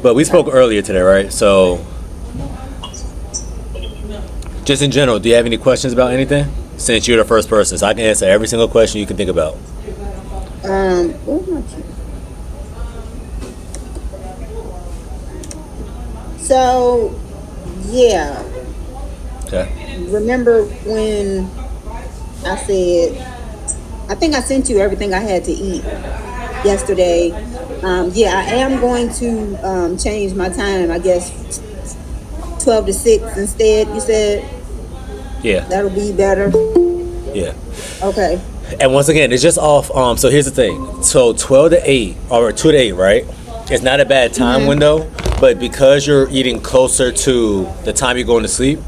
But we spoke earlier today, right? So, just in general, do you have any questions about anything? Since you're the first person, so I can answer every single question you can think about. Where's my key? So, yeah. Okay. Remember when I said, I think I sent you everything I had to eat yesterday. Yeah, I am going to change my time, I guess 12 to 6 instead, you said? Yeah. That'll be better. Yeah. Okay. And once again, it's just off. So here's the thing. So 12 to 8 or 2 to 8, right? It's not a bad time window, but because you're eating closer to the time you're going to sleep,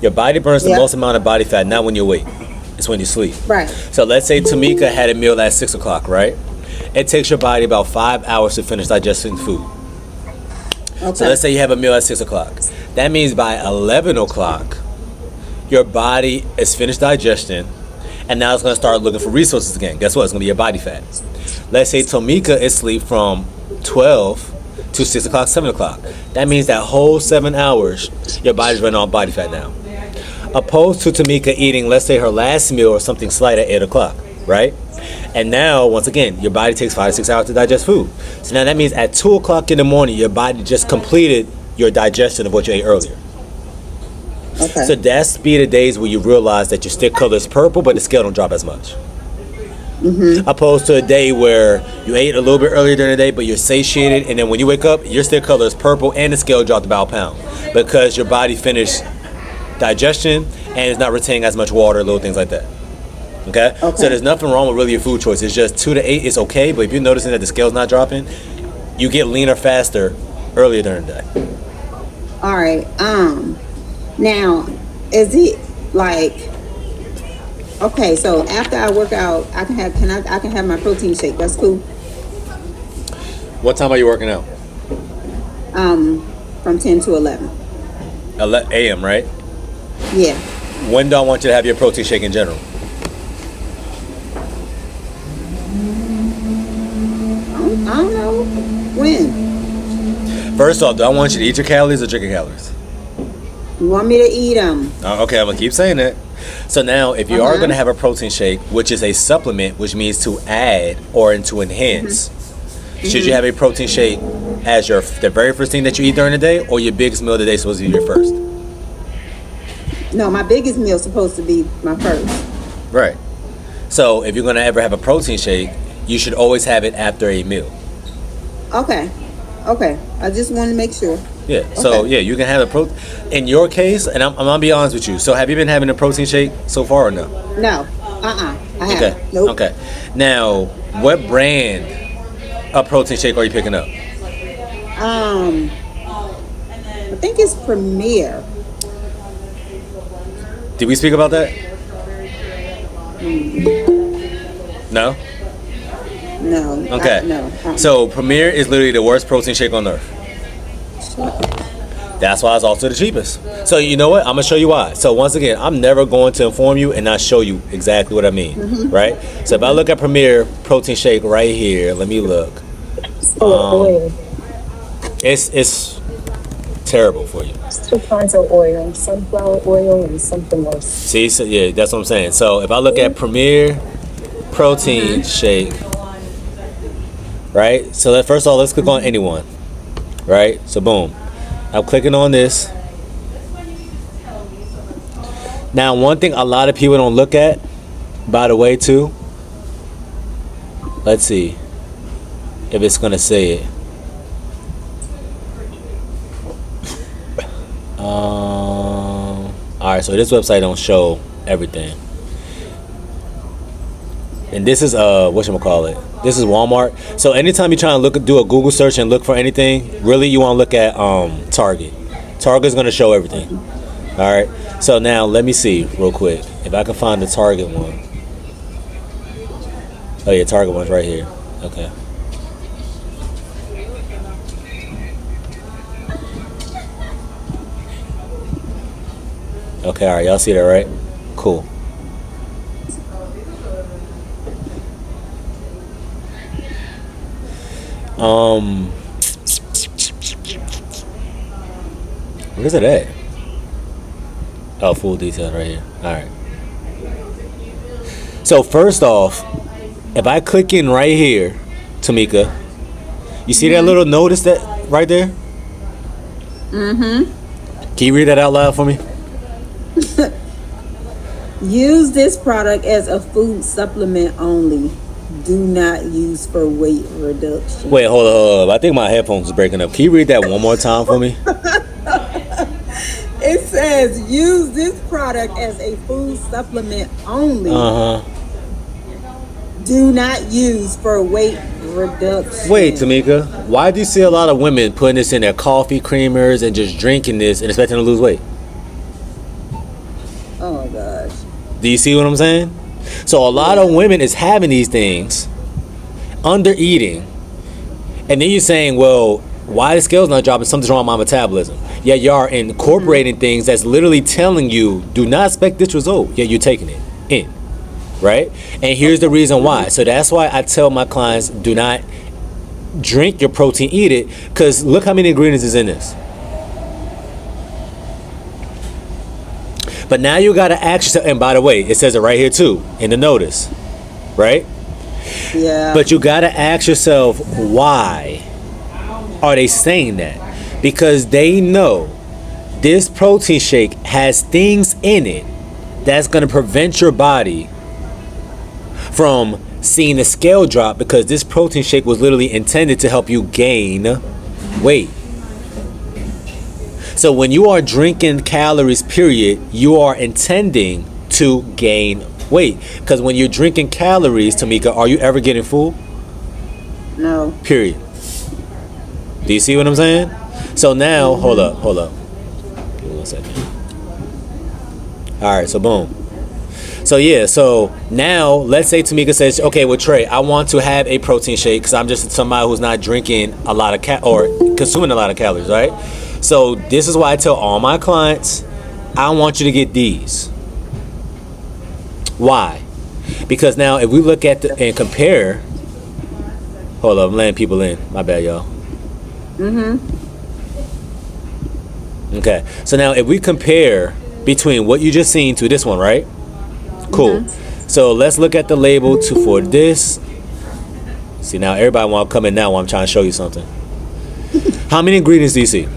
your body burns the most amount of body fat not when you're awake. It's when you sleep. Right. So let's say Tamika had a meal at 6 o'clock, right? It takes your body about 5 hours to finish digesting food. Okay. So let's say you have a meal at 6 o'clock. That means by 11 o'clock, your body is finished digestion, and now it's going to start looking for resources again. Guess what? It's going to be your body fat. Let's say Tamika is asleep from 12 to 6 o'clock, 7 o'clock. That means that whole 7 hours, your body's running on body fat now. Opposed to Tamika eating, let's say, her last meal or something slight at 8 o'clock, right? And now, once again, your body takes 5 to 6 hours to digest food. So now that means at 2 o'clock in the morning, your body just completed your digestion of what you ate earlier. Okay. So that's be the days where you realize that your stick color is purple, but the scale don't drop as much. Opposed to a day where you ate a little bit earlier during the day, but you're satiated, and then when you wake up, your stick color is purple and the scale dropped about a pound because your body finished digestion and it's not retaining as much water, little things like that. Okay? So there's nothing wrong with really your food choice. It's just 2 to 8 is okay, but if you're noticing that the scale's not dropping, you get leaner faster earlier during the day. All right. Now, is it like, okay, so after I work out, I can have my protein shake. That's cool. What time are you working out? From 10 to 11. A.M., right? Yeah. When do I want you to have your protein shake in general? I don't know. When? First off, do I want you to eat your calories or drink your calories? You want me to eat them? Okay, I'm going to keep saying that. So now, if you are going to have a protein shake, which is a supplement, which means to add or to enhance, should you have a protein shake as the very first thing that you eat during the day, or your biggest meal of the day is supposed to be your first? No, my biggest meal is supposed to be my first. Right. So if you're going to ever have a protein shake, you should always have it after a meal. Okay. I just want to make sure. Yeah. So yeah, you can have a protein. In your case, and I'm gonna be honest with you. So have you been having a protein shake so far or no? No. I haven't. Okay. Nope. Okay. Now, what brand of protein shake are you picking up? I think it's Premier. Did we speak about that? No? No. Okay. No. So Premier is literally the worst protein shake on earth. That's why it's also the cheapest. So you know what? I'm gonna show you why. So once again, I'm never going to inform you and not show you exactly what I mean, right? So if I look at Premier protein shake right here, let me look. It's terrible for you. It's 2 kinds of oil, sunflower oil and something else. See, so yeah, that's what I'm saying. So if I look at Premier protein shake, right? So first of all, let's click on anyone, right? So boom, I'm clicking on this. Now, one thing a lot of people don't look at, by the way, too. Let's see if it's gonna say it. All right, so this website don't show everything. And this is whatchamacallit. This is Walmart. So anytime you're trying to do a Google search and look for anything, really you want to look at Target. Target's gonna show everything. All right. So now let me see real quick if I can find the Target one. Oh yeah, Target one's right here. Okay. Okay, all right, y'all see that, right? Cool. Where's it at? Oh, full detail right here. All right. So first off, if I click in right here, Tamika, you see that little notice that right there? Mm-hmm. Can you read that out loud for me? Use this product as a food supplement only. Do not use for weight reduction. Wait, hold up. I think my headphones is breaking up. Can you read that one more time for me? It says use this product as a food supplement only. Do not use for weight reduction. Wait, Tamika, why do you see a lot of women putting this in their coffee creamers and just drinking this and expecting to lose weight? Oh my gosh. Do you see what I'm saying? So a lot of women is having these things, under eating, and then you're saying, well, why the scale's not dropping? Something's wrong with my metabolism. Yeah, you are incorporating things that's literally telling you, do not expect this result. Yeah, you're taking it in, right? And here's the reason why. So that's why I tell my clients, do not drink your protein, eat it, because look how many ingredients is in this. But now you got to ask yourself, and by the way, it says it right here too, in the notice, right? Yeah. But you got to ask yourself, why are they saying that? Because they know this protein shake has things in it that's going to prevent your body from seeing the scale drop, because this protein shake was literally intended to help you gain weight. So when you are drinking calories, period, you are intending to gain weight. Because when you're drinking calories, Tamika, are you ever getting full? No. Period. Do you see what I'm saying? So now, hold up. Give me 1 second. All right, so boom. So yeah, so now let's say Tamika says, okay, well, Trey, I want to have a protein shake because I'm just somebody who's not drinking a lot of or consuming a lot of calories, right? So this is why I tell all my clients, I want you to get these. Why? Because now if we look at and compare, hold up, I'm letting people in. My bad, y'all. Okay, so now if we compare between what you just seen to this one, right? Cool. So let's look at the label for this. See, now everybody want to come in now while I'm trying to show you something. How many ingredients do you see?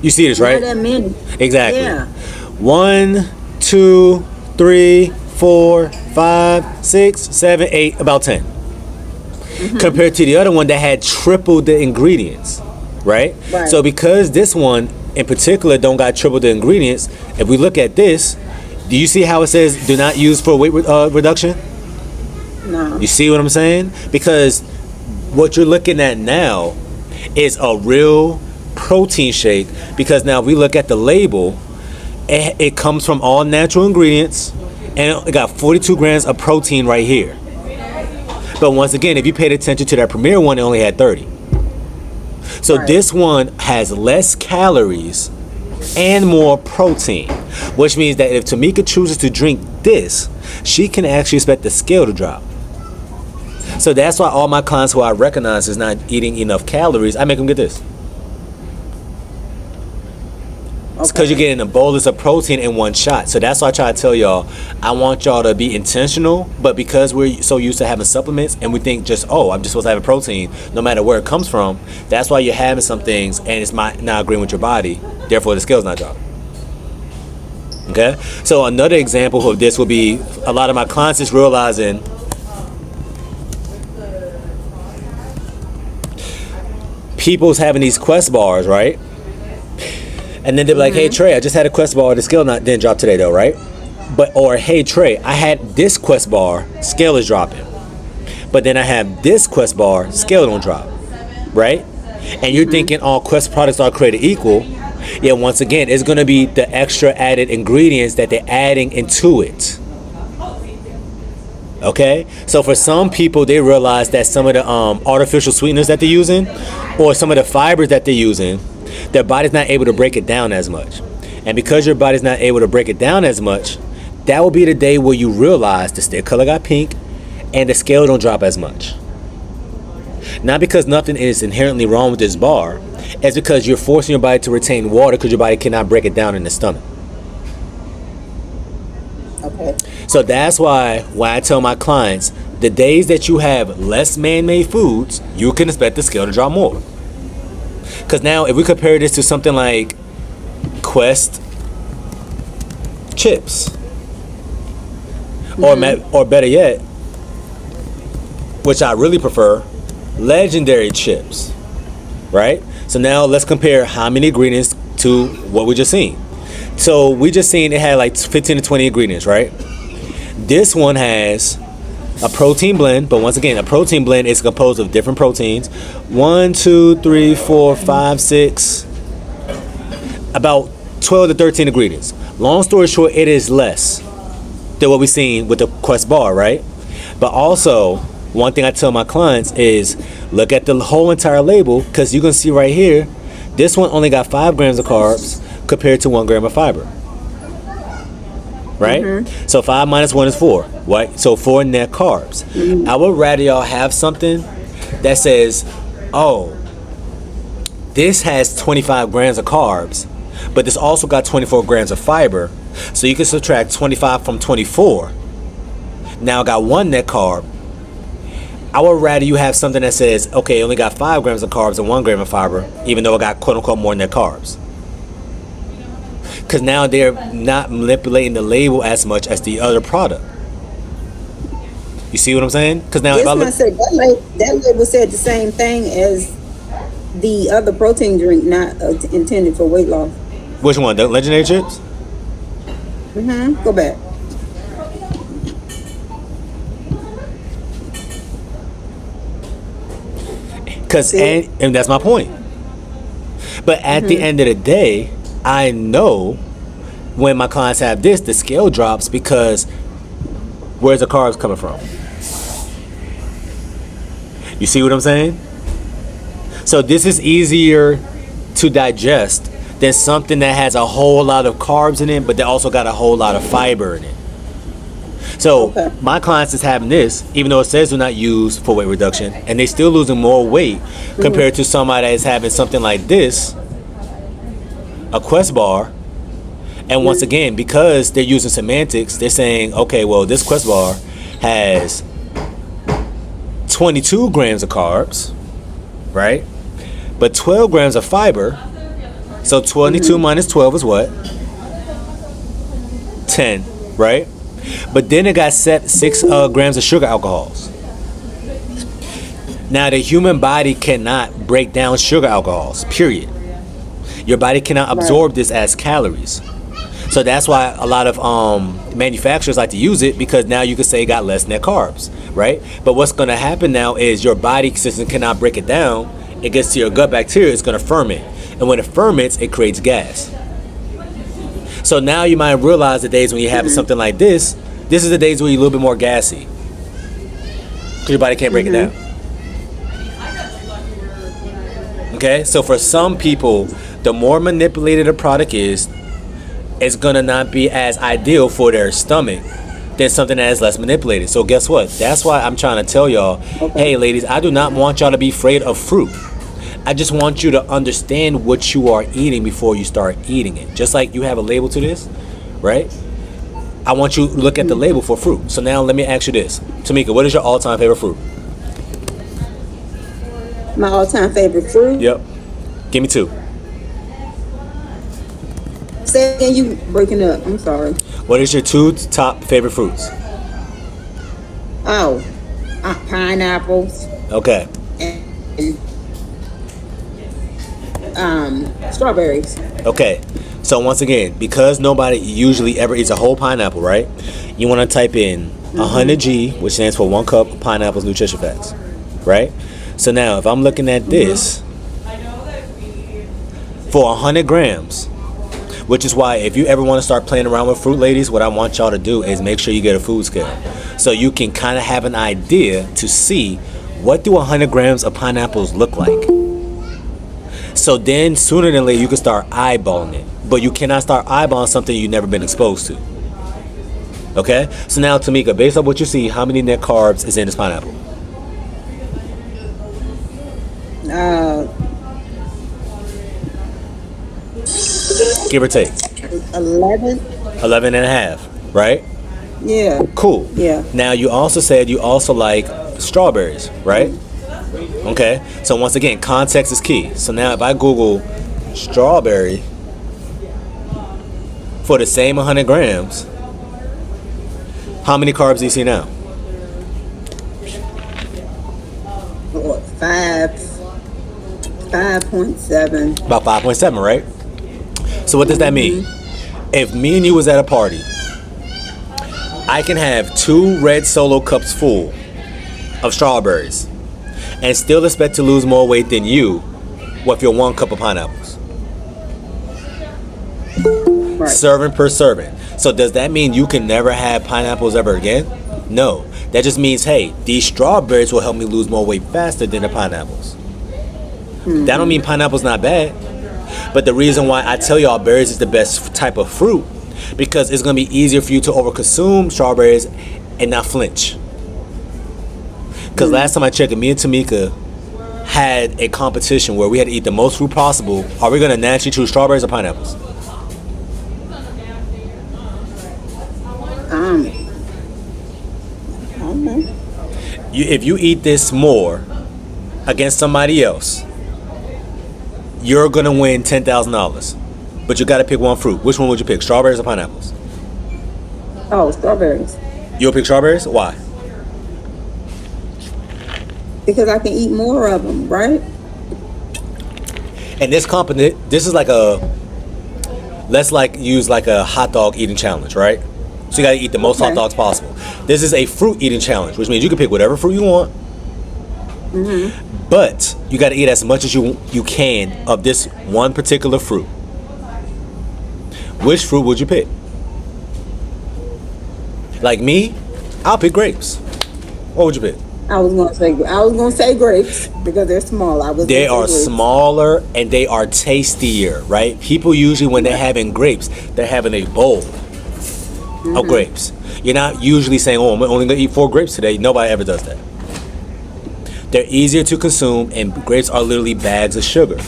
You see this, right? Not that many. Exactly. Yeah. 1, 2, 3, 4, 5, 6, 7, 8, about 10. Compared to the other one that had triple the ingredients, right? So because this one in particular don't got triple the ingredients, if we look at this, do you see how it says do not use for weight reduction? No. You see what I'm saying? Because what you're looking at now is a real protein shake, because now if we look at the label, it comes from all natural ingredients and it got 42 grams of protein right here. But once again, if you paid attention to that premier one, it only had 30. So this one has less calories and more protein, which means that if Tamika chooses to drink this, she can actually expect the scale to drop. So that's why all my clients who I recognize is not eating enough calories, I make them get this. It's because you're getting a bolus of protein in one shot. So that's why I try to tell y'all, I want y'all to be intentional, but because we're so used to having supplements and we think just, oh, I'm just supposed to have a protein no matter where it comes from, that's why you're having some things and it's not agreeing with your body, therefore the scale's not dropping. Okay? So another example of this would be a lot of my clients is realizing people's having these Quest bars, right? And then they're like, hey, Trey, I just had a Quest bar. The scale didn't drop today, though, right? Or, hey, Trey, I had this Quest bar. Scale is dropping. But then I have this Quest bar. Scale don't drop, right? And you're thinking all Quest products are created equal. Yeah, once again, it's going to be the extra added ingredients that they're adding into it. Okay? So for some people, they realize that some of the artificial sweeteners that they're using or some of the fibers that they're using, their body's not able to break it down as much. And because your body's not able to break it down as much, that will be the day where you realize the stick color got pink and the scale don't drop as much. Not because nothing is inherently wrong with this bar. It's because you're forcing your body to retain water because your body cannot break it down in the stomach. Okay. So that's why when I tell my clients, the days that you have less man-made foods, you can expect the scale to drop more. Because now if we compare this to something like Quest chips, or better yet, which I really prefer, Legendary chips, right? So now let's compare how many ingredients to what we just seen. So we just seen it had like 15 to 20 ingredients, right? This one has a protein blend, but once again, a protein blend is composed of different proteins. 1, 2, 3, 4, 5, 6, about 12 to 13 ingredients. Long story short, it is less than what we've seen with the Quest bar, right? But also, one thing I tell my clients is look at the whole entire label, because you can see right here, this one only got 5 grams of carbs compared to 1 gram of fiber. Right? So 5 minus 1 is 4. Right? So 4 net carbs. I would rather y'all have something that says, oh, this has 25 grams of carbs, but this also got 24 grams of fiber. So you can subtract 25 from 24. Now I got 1 net carb. I would rather you have something that says, okay, only got 5 grams of carbs and 1 gram of fiber, even though it got quote unquote more net carbs. Because now they're not manipulating the label as much as the other product. You see what I'm saying? Because now if I look, that label said the same thing as the other protein drink, not intended for weight loss. Which one? The Legendary chips? Go back. And that's my point. But at the end of the day, I know when my clients have this, the scale drops because where's the carbs coming from? You see what I'm saying? So this is easier to digest than something that has a whole lot of carbs in it, but they also got a whole lot of fiber in it. So my clients is having this, even though it says do not use for weight reduction, and they still losing more weight compared to somebody that is having something like this, a Quest bar. And once again, because they're using semantics, they're saying, okay, well, this Quest bar has 22 grams of carbs, right? But 12 grams of fiber. So 22 minus 12 is what? 10, right? But then it got 6 grams of sugar alcohols. Now, the human body cannot break down sugar alcohols, period. Your body cannot absorb this as calories. So that's why a lot of manufacturers like to use it, because now you can say it got less net carbs, right? But what's going to happen now is your body system cannot break it down. It gets to your gut bacteria, it's going to ferment. And when it ferments, it creates gas. So now you might realize the days when you're having something like this is the days where you're a little bit more gassy, because your body can't break it down. Okay, so for some people, the more manipulated a product is, it's gonna not be as ideal for their stomach than something that is less manipulated. So guess what? That's why I'm trying to tell y'all, hey ladies, I do not want y'all to be afraid of fruit. I just want you to understand what you are eating before you start eating it. Just like you have a label to this, right? I want you to look at the label for fruit. So now let me ask you this. Tamika, what is your all-time favorite fruit? My all-time favorite fruit? Yep. Give me 2. Say again, you breaking up. I'm sorry. What is your 2 top favorite fruits? Oh, pineapples. Okay. And strawberries. Okay. So once again, because nobody usually ever eats a whole pineapple, right? You want to type in 100G, which stands for 1 cup of pineapple's nutrition facts, right? So now if I'm looking at this, for 100 grams, which is why if you ever want to start playing around with fruit, ladies, what I want y'all to do is make sure you get a food scale, so you can kind of have an idea to see what do 100 grams of pineapples look like. So then sooner than later you can start eyeballing it, but you cannot start eyeballing something you've never been exposed to. Okay, so now Tamika, based on what you see, how many net carbs is in this pineapple? Uh, Give or take. 11. 11 and a half, right? Yeah. Cool. Yeah. Now, you also said you also like strawberries, right? Okay. So, once again, context is key. So, now if I Google strawberry for the same 100 grams, how many carbs do you see now? Or 5.7. About 5.7, right? So, what does that mean? If me and you was at a party, I can have 2 red Solo cups full of strawberries and still expect to lose more weight than you with your 1 cup of pineapples. Right. Serving per serving. So does that mean you can never have pineapples ever again? No. That just means, hey, these strawberries will help me lose more weight faster than the pineapples. That don't mean pineapples not bad. But the reason why I tell y'all berries is the best type of fruit, because it's going to be easier for you to overconsume strawberries and not flinch. Because last time I checked, me and Tamika had a competition where we had to eat the most fruit possible. Are we going to naturally choose strawberries or pineapples? I don't know. If you eat this more against somebody else, you're going to win $10,000. But you got to pick one fruit. Which one would you pick, strawberries or pineapples? Oh, strawberries. You'll pick strawberries? Why? Because I can eat more of them, right? And this company, this is like a, let's like use like a hot dog eating challenge, right? So you got to eat the most hot dogs possible. This is a fruit eating challenge, which means you can pick whatever fruit you want. But you got to eat as much as you can of this one particular fruit. Which fruit would you pick? Like me, I'll pick grapes. What would you pick? I was gonna say grapes because they're small. They are smaller and they are tastier, right? People usually, when they're having grapes, they're having a bowl of grapes. You're not usually saying, oh, I'm only gonna eat 4 grapes today. Nobody ever does that. They're easier to consume, and grapes are literally bags of sugar,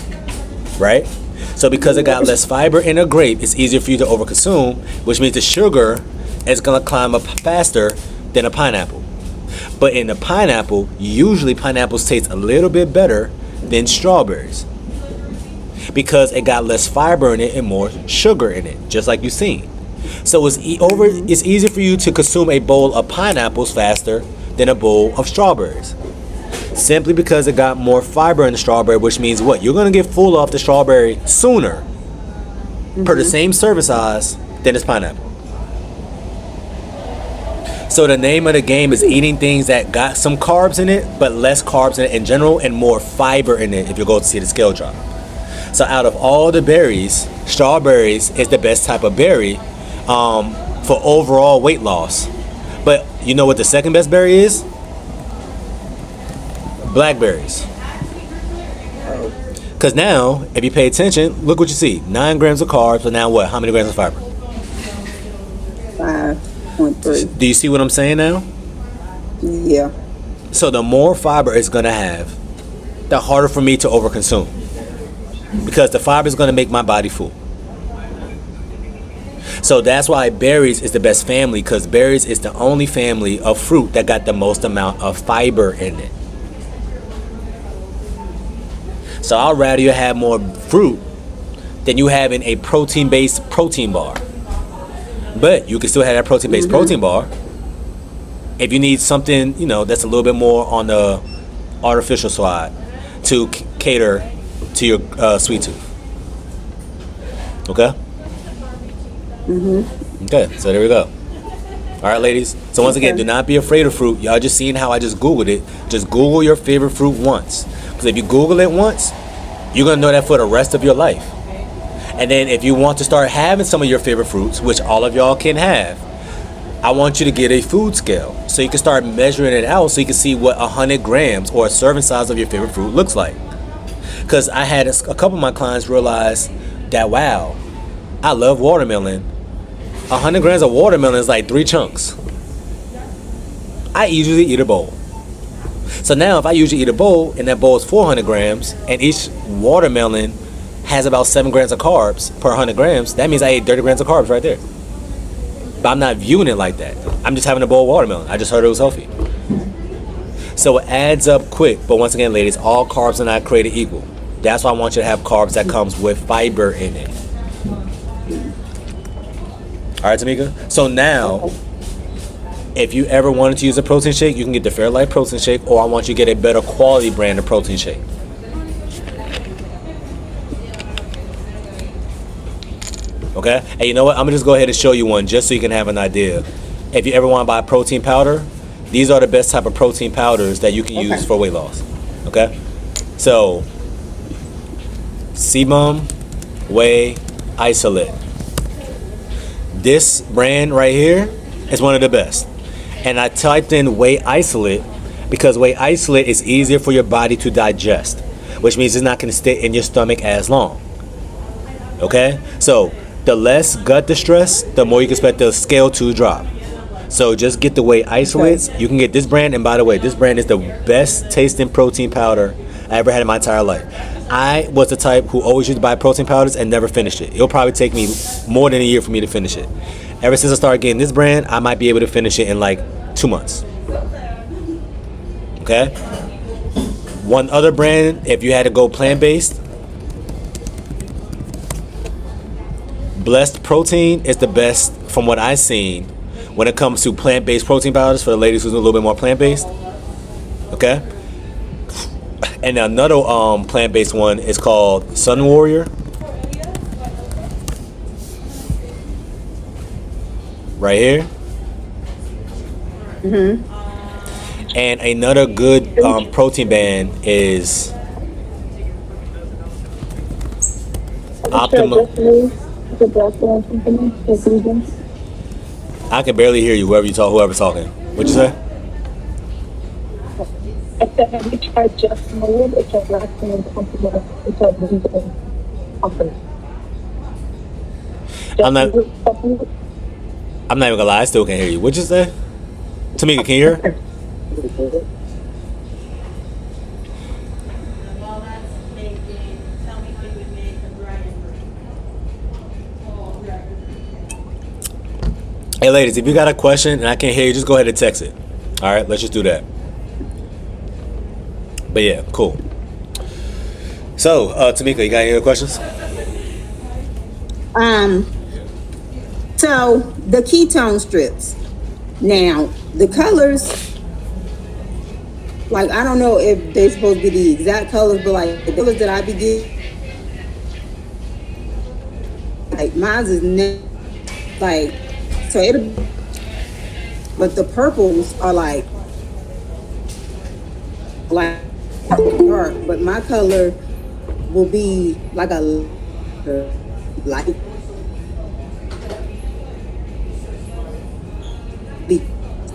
right? So because it got less fiber in a grape, it's easier for you to overconsume, which means the sugar is gonna climb up faster than a pineapple. But in the pineapple, usually pineapples taste a little bit better than strawberries because it got less fiber in it and more sugar in it, just like you've seen. So it's easier for you to consume a bowl of pineapples faster than a bowl of strawberries, simply because it got more fiber in the strawberry, which means what? You're going to get full off the strawberry sooner per the same serving size than this pineapple. So the name of the game is eating things that got some carbs in it, but less carbs in it in general and more fiber in it if you go to see the scale drop. So out of all the berries, strawberries is the best type of berry for overall weight loss. But you know what the second best berry is? Blackberries. Because now, if you pay attention, look what you see. 9 grams of carbs, but now what? How many grams of fiber? 5.3. Do you see what I'm saying now? Yeah. So the more fiber it's going to have, the harder for me to overconsume. Because the fiber is going to make my body full. So that's why berries is the best family, because berries is the only family of fruit that got the most amount of fiber in it. So I'd rather you have more fruit than you having a protein-based protein bar. But you can still have that protein-based protein bar if you need something, that's a little bit more on the artificial side to cater to your sweet tooth. Okay? Okay, so there we go. All right, ladies. So once again, do not be afraid of fruit. Y'all just seen how I just Googled it. Just Google your favorite fruit once. Because if you Google it once, you're going to know that for the rest of your life. And then if you want to start having some of your favorite fruits, which all of y'all can have, I want you to get a food scale. So you can start measuring it out so you can see what 100 grams or a serving size of your favorite fruit looks like. Because I had a couple of my clients realize that, wow, I love watermelon. 100 grams of watermelon is like 3 chunks. I usually eat a bowl. So now if I usually eat a bowl and that bowl is 400 grams and each watermelon has about 7 grams of carbs per 100 grams, that means I ate 30 grams of carbs right there. But I'm not viewing it like that. I'm just having a bowl of watermelon. I just heard it was healthy. So it adds up quick. But once again, ladies, all carbs are not created equal. That's why I want you to have carbs that comes with fiber in it. All right, Tamika? So now, if you ever wanted to use a protein shake, you can get the Fairlife protein shake, or I want you to get a better quality brand of protein shake. Okay? And you know what? I'm going to just go ahead and show you one just so you can have an idea. If you ever want to buy protein powder, these are the best type of protein powders that you can use for weight loss. Okay? So, Sebum Whey Isolate. This brand right here is one of the best. And I typed in whey isolate because whey isolate is easier for your body to digest, which means it's not going to stay in your stomach as long. Okay? So, the less gut distress, the more you can expect the scale to drop. So, just get the whey isolates. You can get this brand, and by the way, this brand is the best tasting protein powder I ever had in my entire life. I was the type who always used to buy protein powders and never finished it. It'll probably take me more than a year for me to finish it. Ever since I started getting this brand, I might be able to finish it in like 2 months. Okay? One other brand, if you had to go plant-based, Blessed Protein is the best from what I've seen when it comes to plant-based protein powders for the ladies who's a little bit more plant-based. Okay? And another plant-based one is called Sun Warrior. Right here. And another good protein band is Optimum. I can barely hear you. Whoever's talking. What'd you say? I said, have you tried Just Mode? It's a Black-owned company. It's a vegan company. I'm not even gonna lie. I still can't hear you. What'd you say? Tamika, can you hear her? Hey, ladies, if you got a question and I can't hear you, just go ahead and text it. All right, let's just do that. But yeah, cool. So, Tamika, you got any other questions? So the ketone strips. Now, the colors, like, I don't know if they're supposed to be the exact colors, but like the colors that I be getting, like mine's is like, so it'll, but the purples are like dark, but my color will be like a light.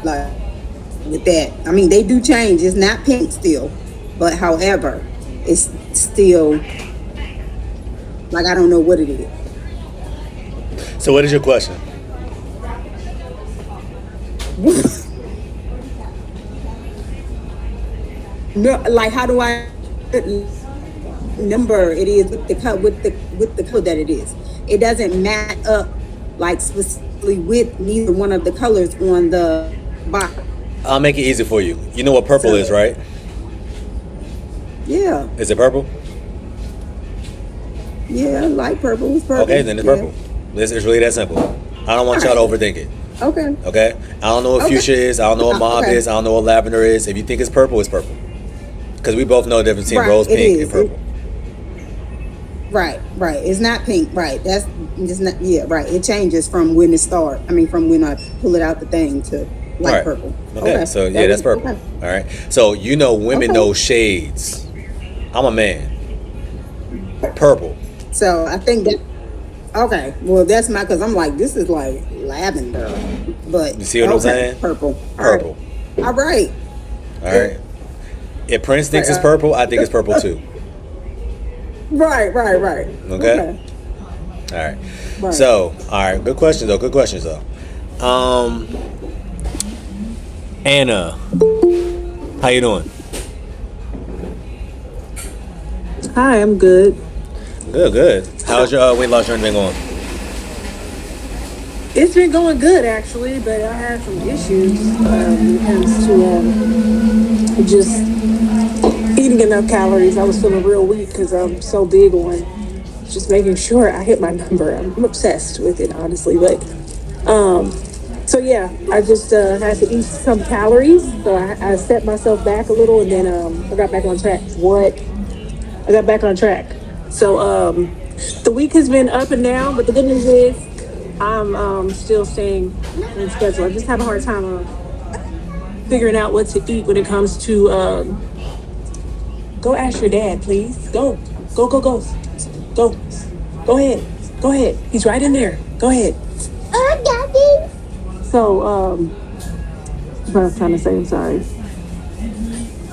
Like with that, I mean, they do change. It's not pink still, but however, it's still like, I don't know what it is. So, what is your question? No, like, how do I number it is with the color that it is? It doesn't match up like specifically with neither one of the colors on the box. I'll make it easy for you. You know what purple is, right? Yeah. Is it purple? Yeah, light purple. It's purple. Okay, then it's purple. It's really that simple. I don't want y'all to overthink it. Okay. Okay? I don't know what fuchsia is. I don't know what mauve is. I don't know what lavender is. If you think it's purple, it's purple. Because we both know the difference between rose pink and purple. Right. It's not pink. Right. That's just not. Yeah. Right. It changes from when it starts. I mean, from when I pull it out the thing to light purple. Okay. So yeah, that's purple. Okay. All right. So you know, women know shades. I'm a man. Purple. So I think that. Okay. Well, that's because I'm like, this is like lavender, but you see what I'm saying? Purple. Purple. All right. All right. If Prince thinks it's purple, I think it's purple too. Right. Okay. All right. So, all right. Good questions though. Anna, how you doing? Hi, I'm good. Good, good. How's your weight loss journey been going? It's been going good actually, but I had some issues when it comes to just eating enough calories. I was feeling real weak because I'm so big on just making sure I hit my number. I'm obsessed with it, honestly. But so yeah, I just had to eat some calories. So I set myself back a little, and then I got back on track. What? I got back on track. So the week has been up and down, but the good news is I'm still staying in schedule. I just have a hard time figuring out what to eat when it comes to. Go ask your dad, please. Go, go, go, go, go, go ahead, go ahead. He's right in there. Go ahead. Daddy. So what I was trying to say. I'm sorry.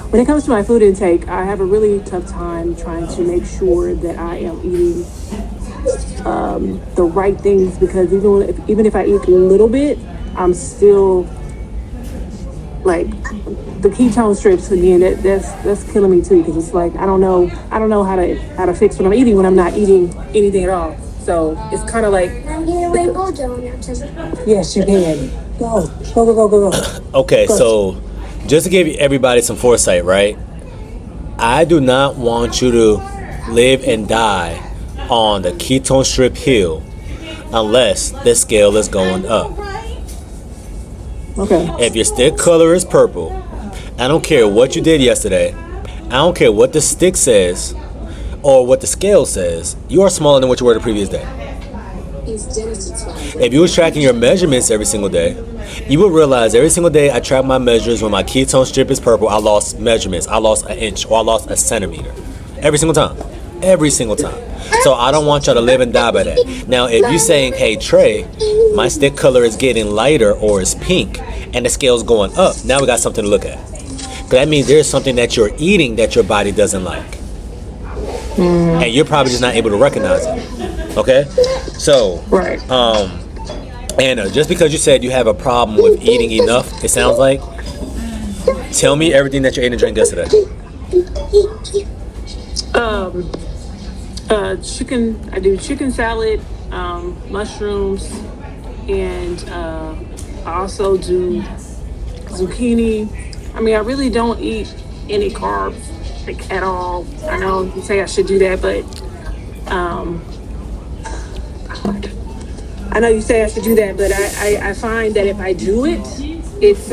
When it comes to my food intake, I have a really tough time trying to make sure that I am eating the right things because even if I eat a little bit, I'm still like the ketone strips again. That's killing me too because it's like I don't know how to fix what I'm eating when I'm not eating anything at all. So it's kind of like I'm getting rainbow donuts. Yes, you can. Go, go, go, go, go, go. Okay, Go. so just to give everybody some foresight, right? I do not want you to live and die on the ketone strip hill unless the scale is going up. Okay. If your stick color is purple, I don't care what you did yesterday. I don't care what the stick says or what the scale says. You are smaller than what you were the previous day. If you were tracking your measurements every single day, you would realize every single day I track my measures when my ketone strip is purple, I lost measurements. I lost an inch or I lost a centimeter. Every single time. Every single time. So I don't want y'all to live and die by that. Now, if you're saying, hey, Trey, my stick color is getting lighter or is pink and the scale's going up, now we got something to look at. Because that means there's something that you're eating that your body doesn't like. And you're probably just not able to recognize it. Okay? So, Right. Anna, just because you said you have a problem with eating enough, it sounds like, tell me everything that you ate and drank yesterday. Chicken. I do chicken salad, mushrooms, and I also do zucchini. I mean, I really don't eat any carbs like at all. I know you say I should do that, but I know you say I should do that, but I find that if I do it, it's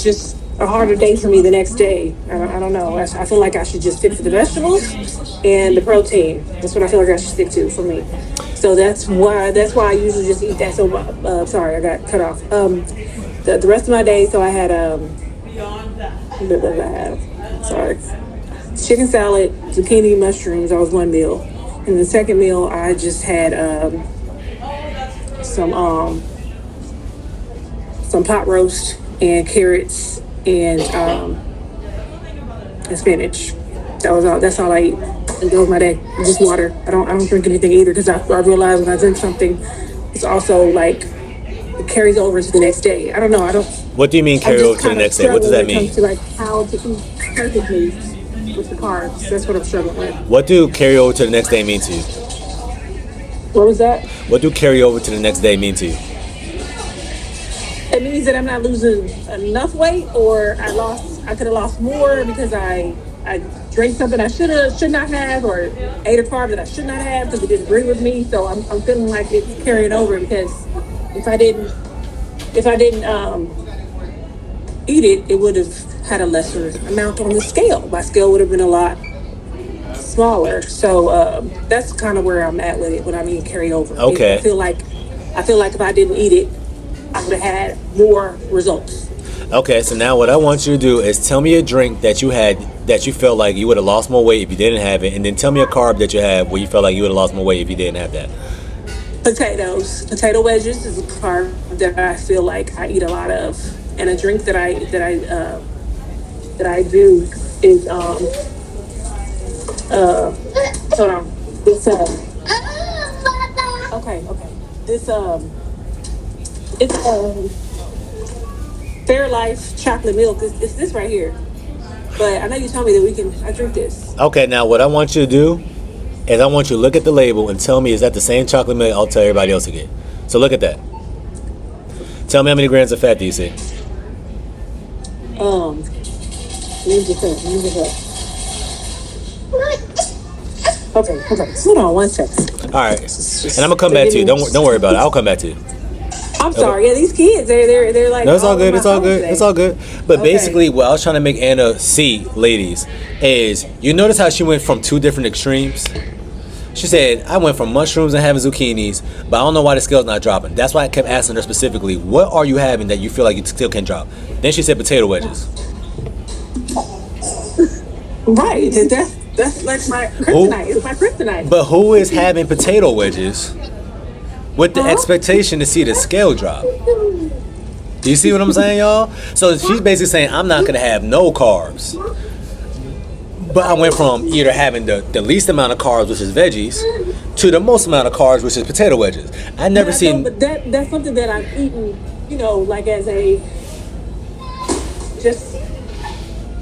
just a harder day for me the next day. I don't know. I feel like I should just stick to the vegetables and the protein. That's what I feel like I should stick to for me. So that's why I usually just eat that. So sorry, I got cut off. The rest of my day. So I had what did I have? Sorry, chicken salad, zucchini, mushrooms. That was one meal, and the second meal I just had some pot roast and carrots and spinach. That was all. That's all I eat. And that was my day. Just water. I don't drink anything either because I realize when I drink something, it's also like it carries over to the next day. I don't know. I don't. What do you mean I carry over just to the kind of next day? What does struggle when that it mean? comes to like how to eat perfectly with the carbs. That's what I'm struggling with. What do carry over to the next day mean to you? What was that? What do carry over to the next day mean to you? It means that I'm not losing enough weight, or I could have lost more because I drank something I should not have, or ate a carb that I should not have because it didn't agree with me. So I'm feeling like it's carrying over because if I didn't eat it, it would have had a lesser amount on the scale. My scale would have been a lot smaller. So that's kind of where I'm at with it when I mean carry over. Okay. I feel like if I didn't eat it, I would have had more results. Okay, so now what I want you to do is tell me a drink that you had that you felt like you would have lost more weight if you didn't have it, and then tell me a carb that you had where you felt like you would have lost more weight if you didn't have that. Potato wedges is a carb that I feel like I eat a lot of, and a drink that I do is hold on, this okay, this it's Fairlife chocolate milk. It's this right here. But I know you told me that I drink this. Okay, now what I want you to do is I want you to look at the label and tell me, is that the same chocolate milk I'll tell everybody else to get? So look at that. Tell me how many grams of fat do you see? Here's the thing. Okay. Hold on one second. All right, and I'm gonna come back to you. Don't worry about it. I'll come back to you. I'm sorry. Yeah, these kids, they're like. No, it's all good. It's all good. It's all good. But basically, what I was trying to make Anna see, ladies, is you notice how she went from two different extremes. She said, I went from mushrooms and having zucchinis, but I don't know why the scale's not dropping. That's why I kept asking her specifically, what are you having that you feel like you still can drop? Then she said potato wedges. Right. That's like my kryptonite. It's my kryptonite. But who is having potato wedges with the expectation to see the scale drop? Do you see what I'm saying, y'all? So she's basically saying, I'm not going to have no carbs. But I went from either having the least amount of carbs, which is veggies, to the most amount of carbs, which is potato wedges. I never seen. But that's something that I've eaten, like as a just.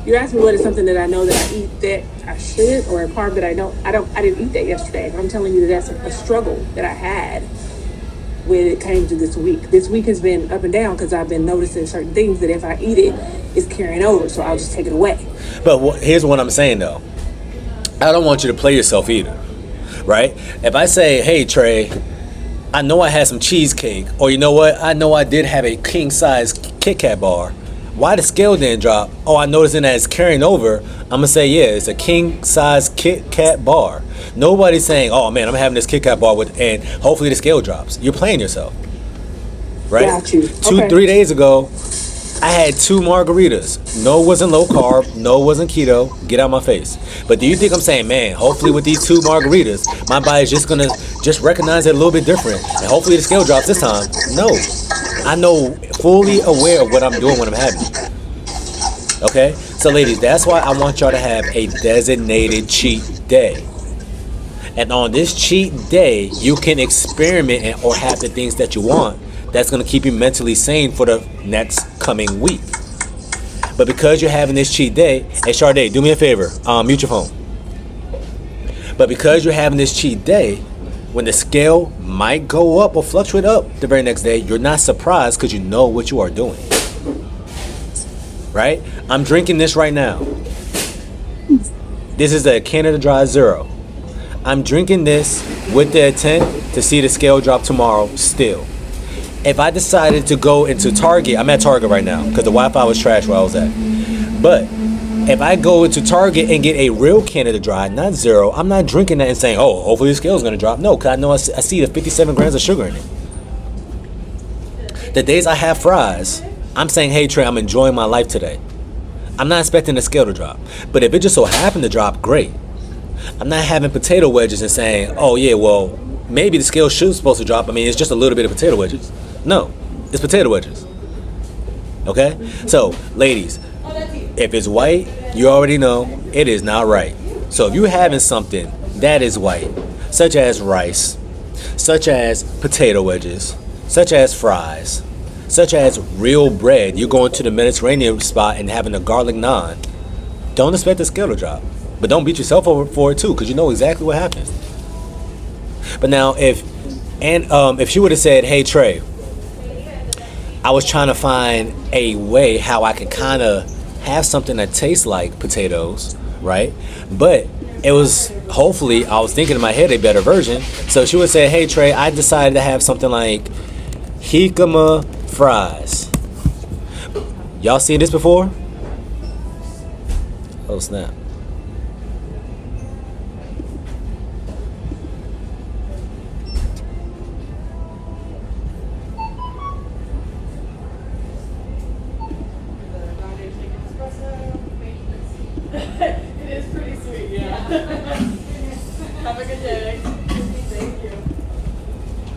You asked me what is something that I know that I eat that I should, or a carb that I don't. I didn't eat that yesterday. But I'm telling you that that's a struggle that I had when it came to this week. This week has been up and down because I've been noticing certain things that if I eat it, it's carrying over. So I'll just take it away. But here's what I'm saying, though. I don't want you to play yourself either, right? If I say, hey, Trey, I know I had some cheesecake, or you know what? I know I did have a king-size Kit Kat bar. Why the scale didn't drop? Oh, I noticed that it's carrying over. I'm going to say, yeah, it's a king-size Kit Kat bar. Nobody's saying, oh, man, I'm having this Kit Kat bar and hopefully the scale drops. You're playing yourself, right? Got you. 3 days ago, I had 2 margaritas. No, it wasn't low carb. No, it wasn't keto. Get out my face. But do you think I'm saying, man, hopefully with these 2 margaritas, my body's just going to recognize it a little bit different. And hopefully the scale drops this time. No. I know, fully aware of what I'm doing when I'm having it. Okay? So ladies, that's why I want y'all to have a designated cheat day. And on this cheat day, you can experiment or have the things that you want that's going to keep you mentally sane for the next coming week. But because you're having this cheat day, hey Sade, do me a favor, mute your phone. But because you're having this cheat day, when the scale might go up or fluctuate up the very next day, you're not surprised because you know what you are doing. Right? I'm drinking this right now. This is a Canada Dry Zero. I'm drinking this with the intent to see the scale drop tomorrow still. If I decided to go into Target, I'm at Target right now because the Wi-Fi was trash where I was at. But if I go into Target and get a real Canada Dry, not Zero, I'm not drinking that and saying, oh, hopefully the scale's going to drop. No, because I know I see the 57 grams of sugar in it. The days I have fries, I'm saying, hey, Trey, I'm enjoying my life today. I'm not expecting the scale to drop. But if it just so happened to drop, great. I'm not having potato wedges and saying, oh, yeah, well, maybe the scale should supposed to drop. I mean, it's just a little bit of potato wedges. No, it's potato wedges. Okay? So, ladies, if it's white, you already know it is not right. So if you're having something that is white, such as rice, such as potato wedges, such as fries, such as real bread, you're going to the Mediterranean spot and having a garlic naan, don't expect the scale to drop. But don't beat yourself over for it too, because you know exactly what happens. But now if she would have said, hey Trey, I was trying to find a way how I could kind of have something that tastes like potatoes, right? But it was, hopefully, I was thinking in my head a better version. So she would say, hey Trey, I decided to have something like jicama fries. Y'all seen this before? Oh snap. It is pretty sweet, yeah. Have a good day. Thank you.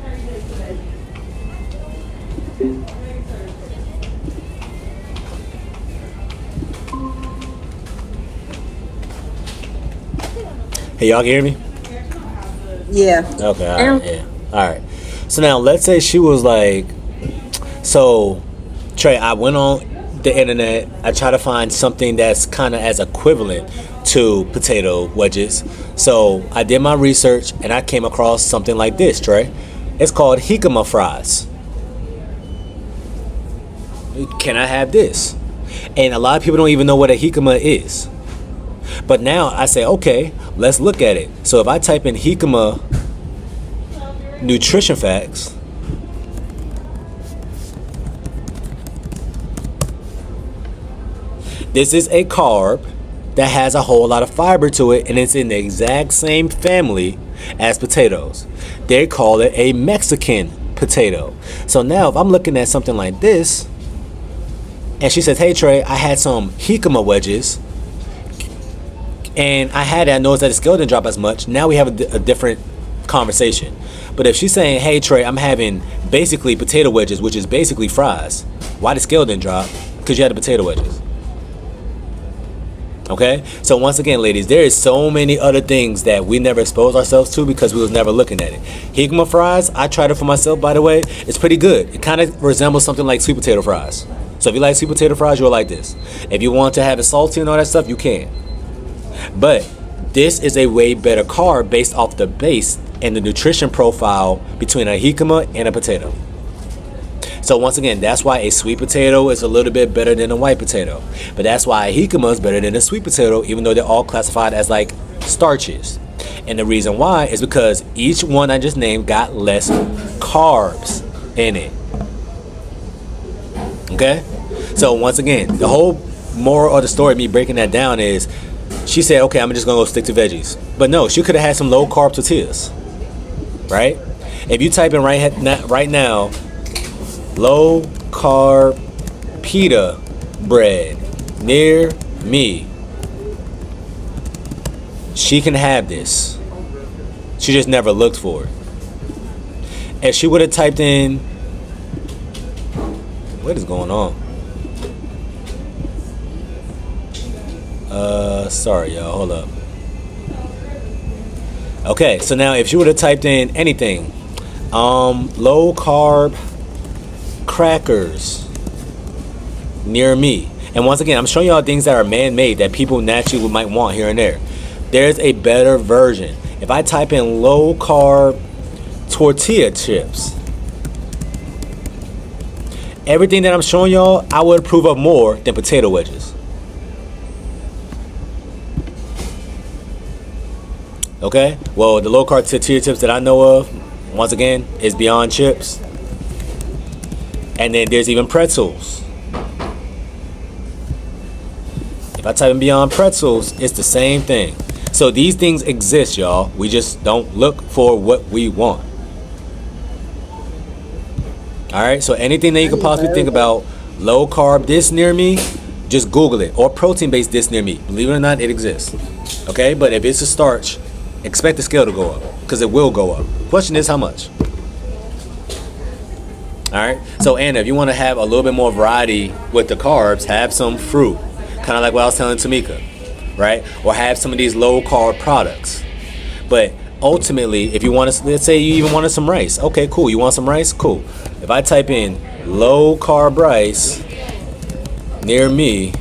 How are you doing today? Hey, y'all can hear me? Yeah. Okay, all right, yeah. All right. So now let's say she was like, so Trey, I went on the internet, I try to find something that's kind of as equivalent to potato wedges. So I did my research and I came across something like this, Trey. It's called jicama fries. Can I have this? And a lot of people don't even know what a jicama is. But now I say, okay, let's look at it. So if I type in jicama nutrition facts, this is a carb that has a whole lot of fiber to it, and it's in the exact same family as potatoes. They call it a Mexican potato. So now if I'm looking at something like this, and she says, hey Trey, I had some jicama wedges, and I had it, I noticed that the scale didn't drop as much. Now we have a different conversation. But if she's saying, hey Trey, I'm having basically potato wedges, which is basically fries, why the scale didn't drop? Because you had the potato wedges. Okay, so once again, ladies, there is so many other things that we never expose ourselves to because we was never looking at it. Jicama fries, I tried it for myself, by the way. It's pretty good. It kind of resembles something like sweet potato fries. So if you like sweet potato fries, you'll like this. If you want to have it salty and all that stuff, you can. But this is a way better carb based off the base and the nutrition profile between a jicama and a potato. So once again, that's why a sweet potato is a little bit better than a white potato. But that's why a jicama is better than a sweet potato, even though they're all classified as like starches. And the reason why is because each one I just named got less carbs in it. Okay? So once again, the whole moral of the story, me breaking that down, is she said, okay, I'm just going to go stick to veggies. But no, she could have had some low carb tortillas. Right? If you type in right now, low carb pita bread near me, she can have this. She just never looked for it. If she would have typed in, what is going on? Sorry y'all, hold up. Okay, so now if she would have typed in anything, low carb crackers near me, and once again, I'm showing y'all things that are man-made that people naturally might want here and there. There's a better version. If I type in low carb tortilla chips, everything that I'm showing y'all, I would approve of more than potato wedges. Okay, well, the low carb tortilla chips that I know of, once again, is Beyond Chips. And then there's even pretzels. If I type in Beyond Pretzels, it's the same thing. So these things exist, y'all. We just don't look for what we want. Alright, so anything that you could possibly think about, low carb this near me, just Google it. Or protein based this near me. Believe it or not, it exists. Okay, but if it's a starch, expect the scale to go up, because it will go up. Question is how much. Alright, so Anna, if you want to have a little bit more variety with the carbs, have some fruit, kind of like what I was telling Tamika, right? Or have some of these low carb products. But ultimately, if you want to, let's say you even wanted some rice, okay, cool, you want some rice, cool. If I type in low carb rice near me,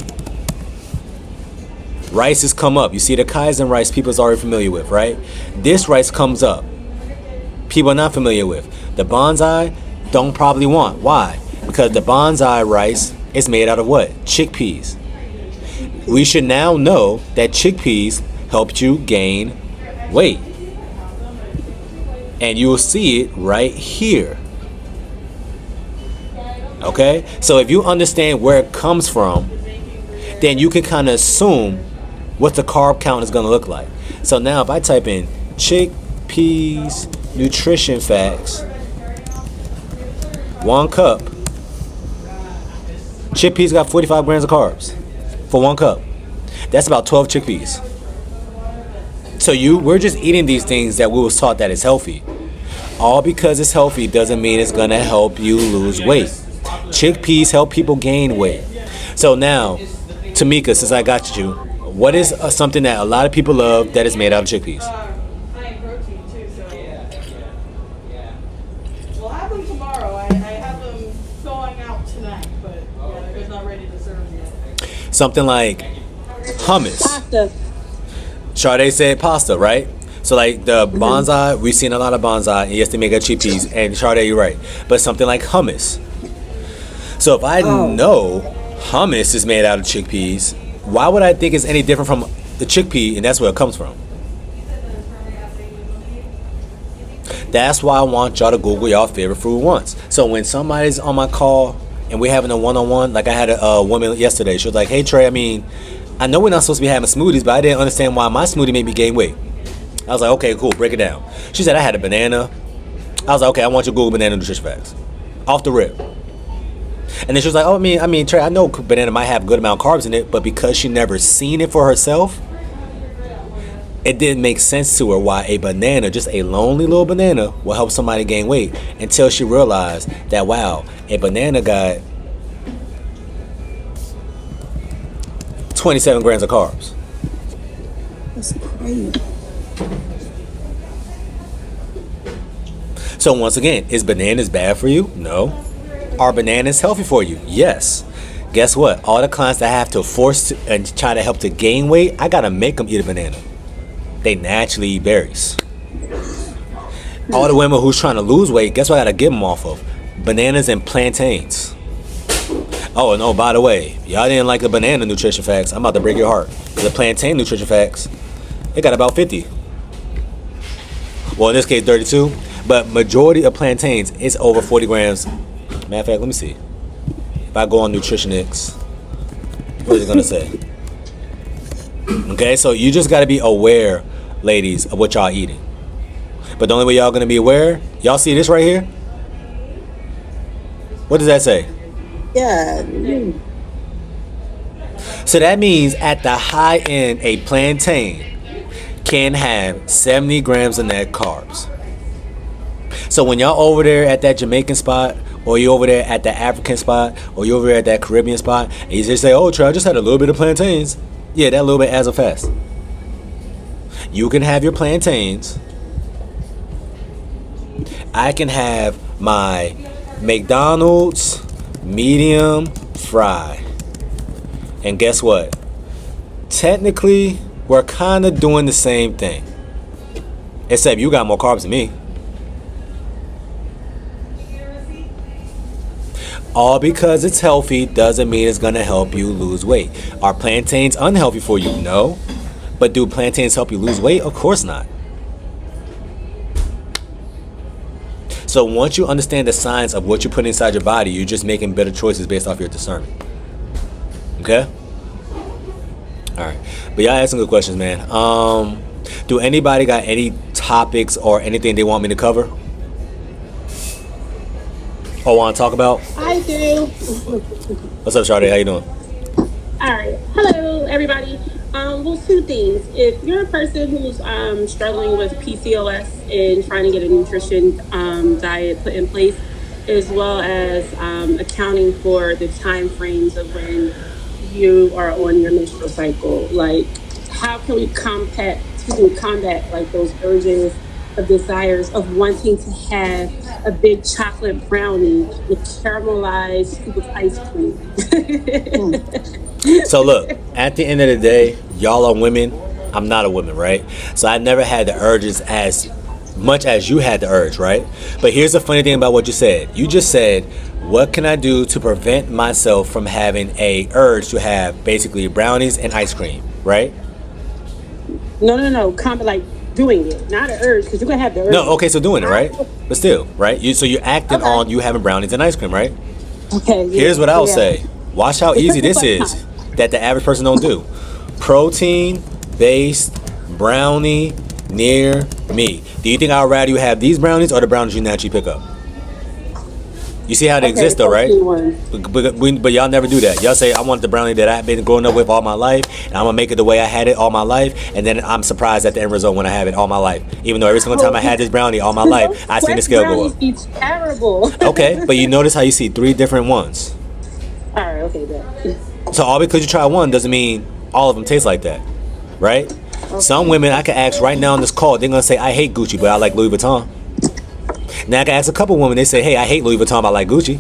rice has come up. You see the Kaizen rice people's already familiar with, right? This rice comes up. People are not familiar with. The bonsai don't probably want. Why? Because the bonsai rice is made out of what? Chickpeas. We should now know that chickpeas helped you gain weight. And you will see it right here. Okay? So if you understand where it comes from, then you can kind of assume what the carb count is going to look like. So now if I type in chickpeas nutrition facts, 1 cup, chickpeas got 45 grams of carbs for 1 cup. That's about 12 chickpeas. So we're just eating these things that we was taught that it's healthy. All because it's healthy doesn't mean it's going to help you lose weight. Chickpeas help people gain weight. So now, Tamika, since I got you, what is something that a lot of people love that is made out of chickpeas? High protein too, so yeah. We'll have them tomorrow. I have them going out tonight, but yeah, they're just not ready to serve Something like hummus. Pasta. Sade said pasta, right? So like the bonsai, we've seen a lot of bonsai, and yes, they make a chickpeas. And Sade, you're right, but something like hummus. So if I know hummus is made out of chickpeas, why would I think it's any different from the chickpea, and that's where it comes from? That's why I want y'all to Google y'all favorite food once. So when somebody's on my call and we're having a one-on-one, like I had a woman yesterday, she was like, hey Trey, I know we're not supposed to be having smoothies, but I didn't understand why my smoothie made me gain weight. I was like, okay, cool, break it down. She said I had a banana. I was like, okay, I want you to Google banana nutrition facts. Off the rip. And then she was like, oh, Trey, I know banana might have a good amount of carbs in it, but because she never seen it for herself, it didn't make sense to her why a banana, just a lonely little banana, will help somebody gain weight, until she realized that, wow, a banana got 27 grams of carbs. That's crazy. So once again, is bananas bad for you? No. Are bananas healthy for you? Yes. Guess what? All the clients that have to force to, and try to help to gain weight, I gotta make them eat a banana. They naturally eat berries. All the women who's trying to lose weight, guess what I gotta get them off of? Bananas and plantains. Oh, no, by the way, y'all didn't like the banana nutrition facts. I'm about to break your heart. The plantain nutrition facts, they got about 50. Well, in this case, 32. But majority of plantains is over 40 grams. Matter of fact, let me see. If I go on Nutritionix, what is it gonna say? Okay, so you just gotta be aware, ladies, of what y'all eating. But the only way y'all gonna be aware, y'all see this right here? What does that say? Yeah. So that means at the high end, a plantain can have 70 grams of net carbs. So when y'all over there at that Jamaican spot, or you over there at the African spot, or you over there at that Caribbean spot, and you just say, oh, Trey, I just had a little bit of plantains. Yeah, that little bit adds up fast. You can have your plantains. I can have my McDonald's medium fry. And guess what? Technically, we're kind of doing the same thing. Except you got more carbs than me. All because it's healthy doesn't mean it's going to help you lose weight. Are plantains unhealthy for you? No. But do plantains help you lose weight? Of course not. So once you understand the science of what you put inside your body, you're just making better choices based off your discernment. Okay? Alright. But y'all asking good questions, man. Do anybody got any topics or anything they want me to cover? Or want to talk about? I do. What's up, Sade? How you doing? All right. Hello, everybody. Well, two things. If you're a person who's struggling with PCOS and trying to get a nutrition diet put in place, as well as accounting for the time frames of when you are on your menstrual cycle, like how can we combat like those urges of desires of wanting to have a big chocolate brownie with caramelized scoop of ice cream? So look, at the end of the day, y'all are women. I'm not a woman, right? So I never had the urges as much as you had the urge, right? But here's the funny thing about what you said. You just said, what can I do to prevent myself from having a urge to have basically brownies and ice cream, right? No. Like doing it, not an urge, because you're gonna have the urge. No, okay, so doing it, right? But still, right? So you're acting on you having brownies and ice cream, right? Okay. Yeah, Here's what I'll say. Watch how easy this is that the average person don't do. Protein-based brownie near me. Do you think I'd rather you have these brownies or the brownies you naturally pick up? You see how they exist though, right? But y'all never do that. Y'all say, I want the brownie that I've been growing up with all my life, and I'm going to make it the way I had it all my life, and then I'm surprised at the end result when I have it all my life. Even though every single time I had this brownie all my life, I seen the scale go up. It's terrible. Okay, but you notice how you see 3 different ones. All right, okay, good. So all because you try one doesn't mean all of them taste like that, right? Okay. Some women I can ask right now on this call, they're going to say, I hate Gucci, but I like Louis Vuitton. Now I can ask a couple women, they say, hey, I hate Louis Vuitton, but I like Gucci.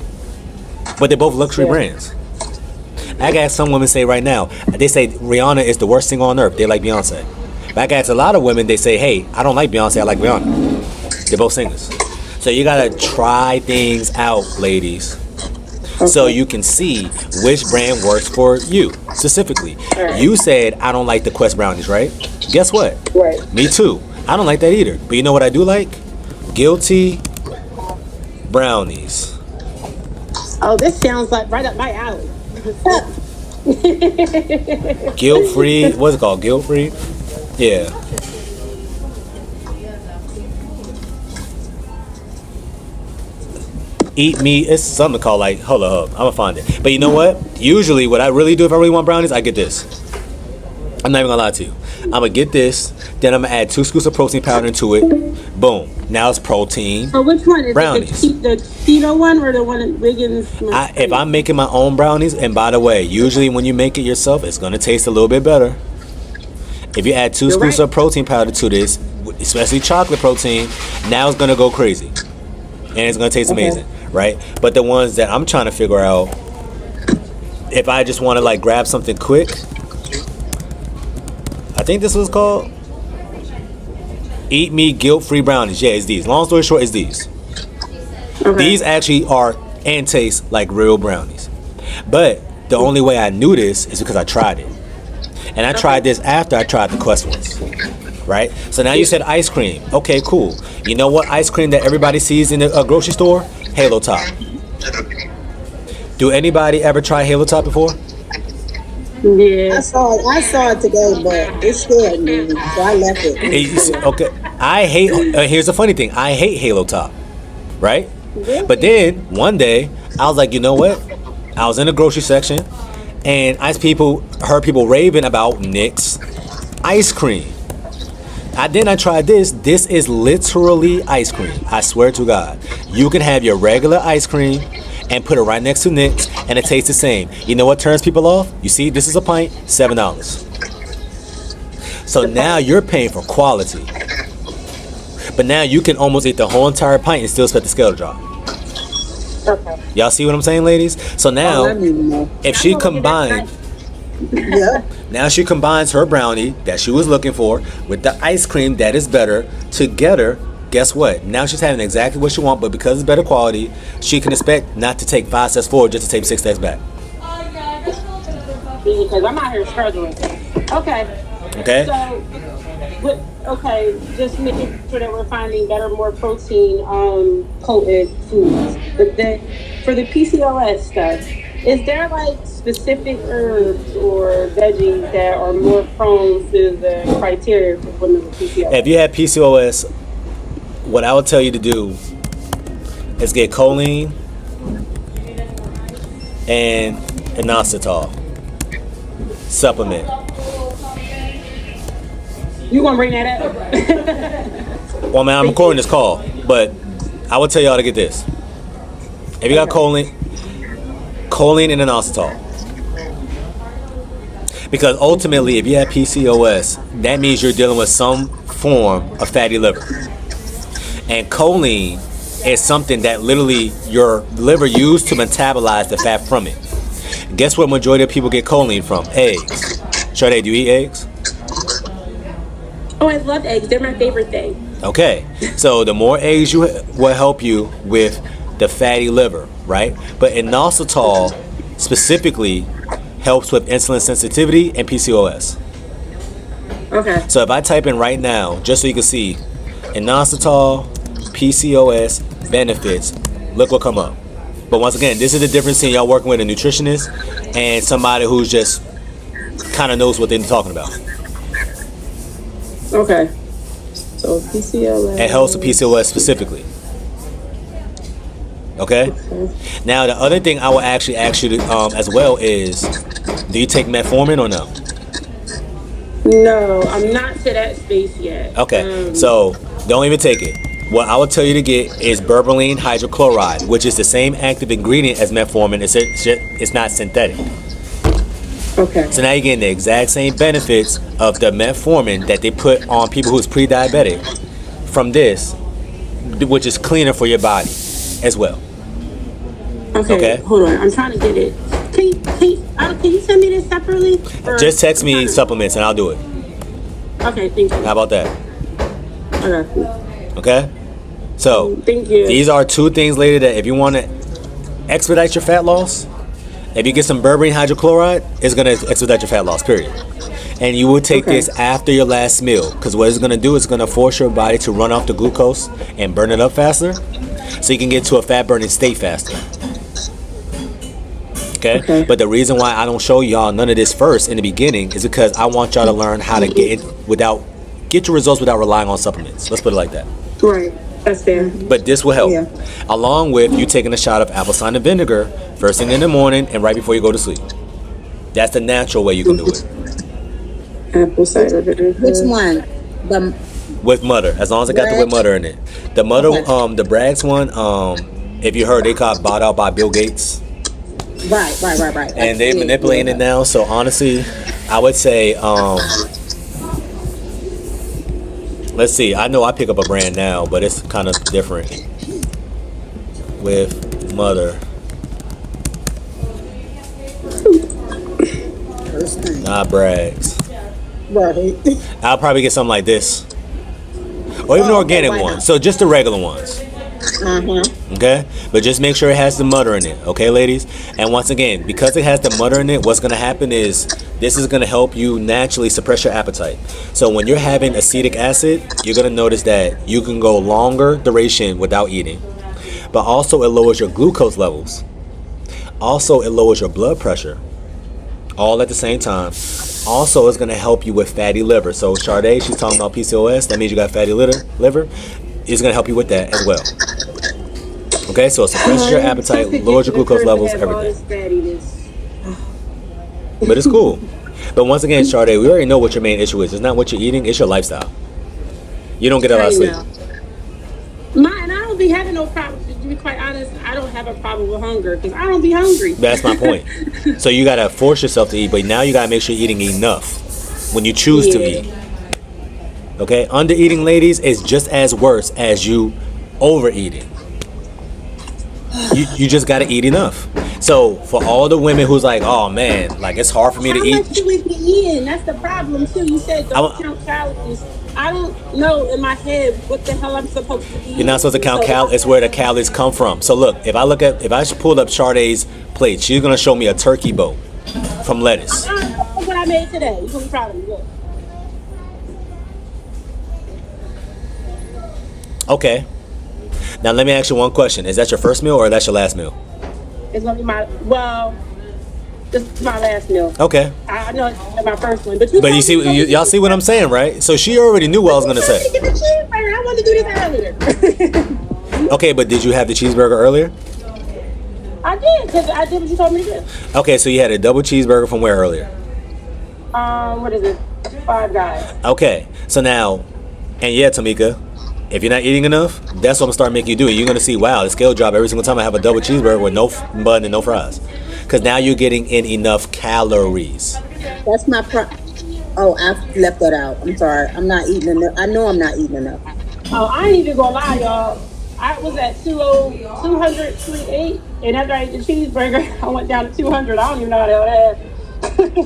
But they're both luxury brands. I got some women say right now, they say Rihanna is the worst singer on earth. They like Beyonce. But I got a lot of women, they say, hey, I don't like Beyonce, I like Rihanna. They're both singers. So you gotta try things out, ladies. So you can see which brand works for you specifically. You said I don't like the Quest brownies, right? Guess what? Right. Me too. I don't like that either. But you know what I do like? Guilty brownies. Oh, this sounds like right up my alley. Guilt free. What's it called? Guilt free? Yeah. Eat me. It's something called like, hold up, I'm gonna find it. But you know what? Usually, what I really do if I really want brownies, I get this. I'm not even gonna lie to you. I'm gonna get this, then I'm gonna add 2 scoops of protein powder into it. Boom. Now it's protein. So which one is Brownies. it? The keto one or the one at Wiggins? If I'm making my own brownies, and by the way, usually when you make it yourself, it's gonna taste a little bit better. If you add 2 scoops of protein powder to this, especially chocolate protein, now it's gonna go crazy, and it's gonna taste amazing, right? But the ones that I'm trying to figure out, if I just want to like grab something quick, I think this was called Eat Me Guilt-Free Brownies. Yeah, it's these. Long story short, it's these. These actually are and taste like real brownies. But the only way I knew this is because I tried it. And I tried this after I tried the Quest ones. Right? So now you said ice cream. Okay, cool. You know what ice cream that everybody sees in a grocery store? Halo Top. Do anybody ever try Halo Top before? Yeah. I saw it today, but it scared me, so I left it. Okay. I hate, here's the funny thing. I hate Halo Top. Right? But then, one day, I was like, you know what? I was in the grocery section, and I heard people raving about Nick's ice cream. Then I tried this. This is literally ice cream. I swear to God. You can have your regular ice cream and put it right next to Nick's, and it tastes the same. You know what turns people off? You see, this is a pint, $7. So now you're paying for quality. But now you can almost eat the whole entire pint and still expect the scale to drop. Okay. Y'all see what I'm saying, ladies? So now, if she combined... Yeah. Now she combines her brownie that she was looking for with the ice cream that is better together. Guess what? Now she's having exactly what she wants, but because it's better quality, she can expect not to take 5 steps forward just to take 6 steps back. Because I'm out here struggling. Okay. Okay? So, just making sure that we're finding better, more protein coated foods. But then for the PCOS stuff, is there like specific herbs or veggies that are more prone to the criteria for women with PCOS? If you have PCOS, what I would tell you to do is get choline and inositol supplement. You gonna bring that up? Well, man, I'm recording this call, but I would tell y'all to get this. If you got choline and inositol. Because ultimately, if you have PCOS, that means you're dealing with some form of fatty liver. And choline is something that literally your liver used to metabolize the fat from it. Guess what majority of people get choline from? Eggs. Sade, do you eat eggs? Oh, I love eggs. They're my favorite thing. Okay. So the more eggs you will help you with the fatty liver, right? But inositol specifically helps with insulin sensitivity and PCOS. Okay. So if I type in right now, just so you can see, inositol, PCOS benefits, look what come up. But once again, this is the difference in y'all working with a nutritionist and somebody who's just kind of knows what they're talking about. Okay. So PCOS. It helps with PCOS specifically. Okay? Now the other thing I will actually ask you to, as well is, do you take metformin or no? No, I'm not to that space yet. Okay, so don't even take it. What I would tell you to get is berberine hydrochloride, which is the same active ingredient as metformin. It's not synthetic. Okay. So now you're getting the exact same benefits of the metformin that they put on people who's pre-diabetic from this, which is cleaner for your body as well. Okay. Hold on. I'm trying to get it. Can you send me this separately? Just text me supplements and I'll do it. Okay, thank you. How about that? I got you. Okay? So, Thank you. these are 2 things, lady, that if you want to expedite your fat loss, if you get some berberine hydrochloride, it's going to expedite your fat loss, period. And you will take this after your last meal, because what it's going to do is going to force your body to run off the glucose and burn it up faster, so you can get to a fat burning state faster. Okay? But the reason why I don't show y'all none of this first in the beginning is because I want y'all to learn how to get your results without relying on supplements. Let's put it like that. Right. That's fair. But this will help, along with you taking a shot of apple cider vinegar first thing in the morning and right before you go to sleep. That's the natural way you can do it. Apple cider vinegar. Which one? With mutter, as long as it got the with mutter in it. The mutter, the Bragg's one, if you heard, they got bought out by Bill Gates. Right. And they manipulating it now. So honestly, I would say, let's see. I know I pick up a brand now, but it's kind of different. With mutter. Not Bragg's. Right. I'll probably get something like this, or even organic ones. So just the regular ones. Okay, but just make sure it has the mutter in it. Okay, ladies. And once again, because it has the mutter in it, what's going to happen is this is going to help you naturally suppress your appetite. So when you're having acetic acid, you're going to notice that you can go longer duration without eating, but also it lowers your glucose levels. Also, it lowers your blood pressure, all at the same time. Also, it's going to help you with fatty liver. So Sade, she's talking about PCOS. That means you got fatty liver. It's going to help you with that as well. Okay, so it suppresses your appetite, lowers your glucose levels, everything. But it's cool. But once again, Sade, we already know what your main issue is. It's not what you're eating, it's your lifestyle. You don't get a lot of sleep. And I don't be having no problem. To be quite honest, I don't have a problem with hunger because I don't be hungry. That's my point. So you got to force yourself to eat, but now you got to make sure you're eating enough when you choose to eat. Okay, under eating, ladies, is just as worse as you overeating. You just got to eat enough. So for all the women who's like, oh man, like it's hard for me to eat. How much you be eating? That's the problem too. You said don't count calories. I don't know in my head what the hell I'm supposed to eat. You're not supposed to count calories. It's where the calories come from. So look, if I pulled up Sade's plate, she's gonna show me a turkey boat from lettuce. That's what I made today. You're gonna be proud of me. Look. Okay. Now let me ask you one question. Is that your first meal or that's your last meal? It's gonna be this is my last meal. Okay. I know it's my first one, but you see, y'all see what I'm saying, right? So she already knew what I was gonna say. I wanted to do this earlier. Okay, but did you have the cheeseburger earlier? I did, because I did what you told me to do. Okay, so you had a double cheeseburger from where earlier? What is it? Five Guys. Okay, so now, and yeah, Tamika, if you're not eating enough, that's what I'm gonna start making you do. You're gonna see, wow, the scale drop every single time I have a double cheeseburger with no bun and no fries. Because now you're getting in enough calories. That's my Oh, I left that out. I'm sorry. I'm not eating enough. I know I'm not eating enough. Oh, I ain't even gonna lie, y'all. I was at 208, and after I ate the cheeseburger, I went down to 200. I don't even know how that happened.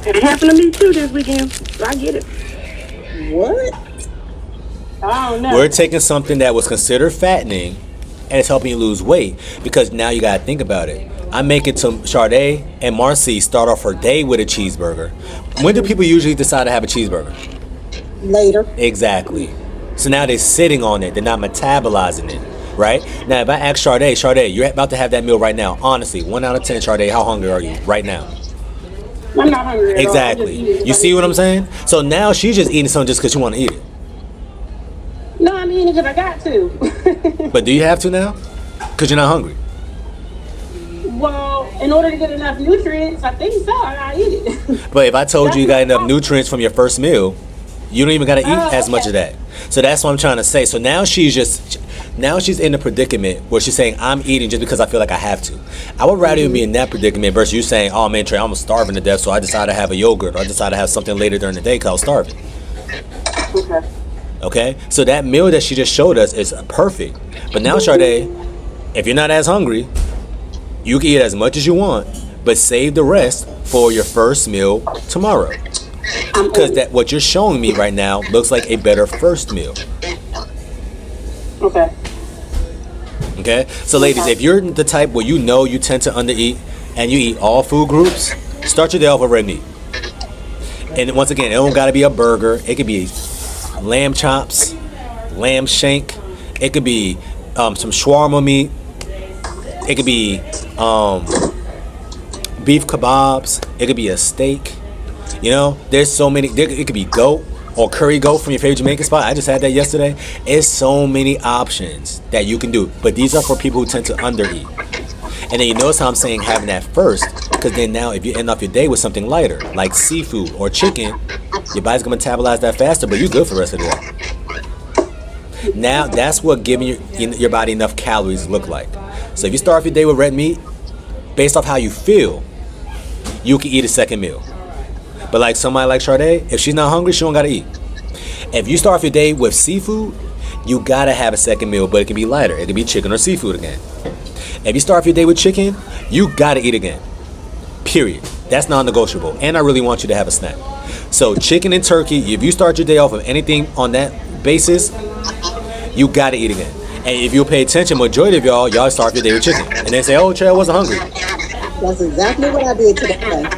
It happened to me too this weekend, so I get it. What? I don't know. We're taking something that was considered fattening, and it's helping you lose weight, because now you gotta think about it. I'm making Sade and Marcy start off her day with a cheeseburger. When do people usually decide to have a cheeseburger? Later. Exactly. So now they're sitting on it. They're not metabolizing it, right? Now, if I ask Sade, you're about to have that meal right now. Honestly, 1 out of 10, Sade, how hungry are you right now? I'm not hungry at exactly. all. You see what I'm saying? So now she's just eating something just because you want to eat it. No, I'm eating because I got to. But do you have to now? Because you're not hungry. Well, in order to get enough nutrients, I think so. I gotta eat it. But if I told you got enough nutrients from your first meal, you don't even gotta eat as much of that. So that's what I'm trying to say. So now she's in a predicament where she's saying, I'm eating just because I feel like I have to. I would rather be in that predicament versus you saying, oh man, Trey, I'm starving to death, so I decided to have a yogurt, or I decided to have something later during the day because I was starving. Okay? So that meal that she just showed us is perfect. But now, Sade, if you're not as hungry, you can eat as much as you want, but save the rest for your first meal tomorrow. Because that what you're showing me right now looks like a better first meal. Okay. Okay? So ladies, if you're the type where you know you tend to undereat and you eat all food groups, start your day off with red meat. And once again, it don't gotta be a burger. It could be lamb chops, lamb shank. It could be some shawarma meat. It could be beef kebabs. It could be a steak. You know, there's so many. It could be goat or curry goat from your favorite Jamaican spot. I just had that yesterday. It's so many options that you can do. But these are for people who tend to undereat. And then you notice how I'm saying having that first, because then now if you end off your day with something lighter, like seafood or chicken, your body's gonna metabolize that faster, but you're good for the rest of the day. Now that's what giving your body enough calories look like. So if you start off your day with red meat, based off how you feel, you can eat a second meal. But like somebody like Sade, if she's not hungry, she don't gotta eat. If you start off your day with seafood, you gotta have a second meal, but it can be lighter. It can be chicken or seafood again. If you start off your day with chicken, you gotta eat again. Period. That's non-negotiable. And I really want you to have a snack. So chicken and turkey, if you start your day off of anything on that basis, you gotta eat again. And if you'll pay attention, majority of y'all start your day with chicken. And they say, oh, Trey, I wasn't hungry. That's exactly what I did today.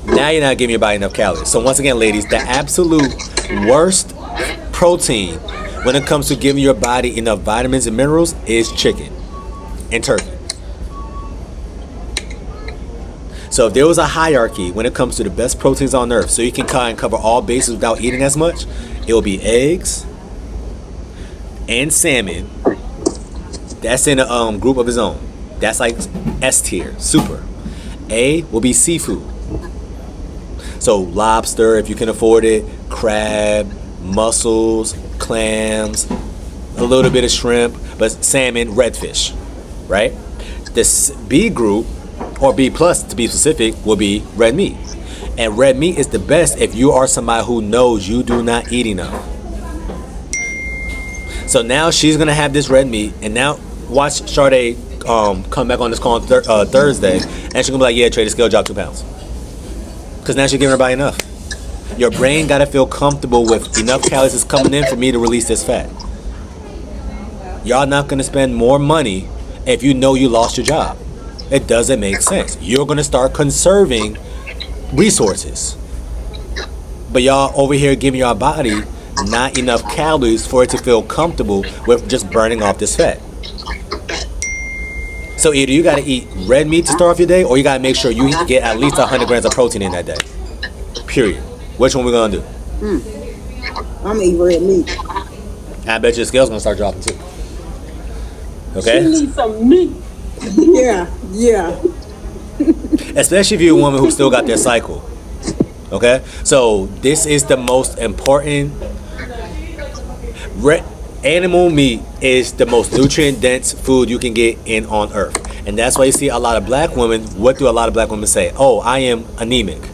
Now you're not giving your body enough calories. So once again, ladies, the absolute worst protein when it comes to giving your body enough vitamins and minerals is chicken and turkey. So if there was a hierarchy when it comes to the best proteins on earth, so you can kind of cover all bases without eating as much, it will be eggs and salmon. That's in a group of its own. That's like S tier, super. A will be seafood. So lobster, if you can afford it, crab, mussels, clams, a little bit of shrimp, but salmon, redfish, right? This B group, or B plus to be specific, will be red meat. And red meat is the best if you are somebody who knows you do not eat enough. So now she's gonna have this red meat, and now watch Sade come back on this call on Thursday, and she's gonna be like, yeah, Trey, the scale dropped 2 pounds. Because now she's giving her body enough. Your brain gotta feel comfortable with enough calories is coming in for me to release this fat. Y'all not gonna spend more money if you know you lost your job. It doesn't make sense. You're gonna start conserving resources. But y'all over here giving your body not enough calories for it to feel comfortable with just burning off this fat. So either you gotta eat red meat to start off your day, or you gotta make sure you get at least 100 grams of protein in that day. Period. Which one we gonna do? I'm gonna eat red meat. I bet your scale's gonna start dropping too. Okay? She needs some meat. Yeah. Especially if you're a woman who still got their cycle. Okay? So this is the most important. Animal meat is the most nutrient dense food you can get in on earth. And that's why you see a lot of black women. What do a lot of black women say? Oh, I am anemic.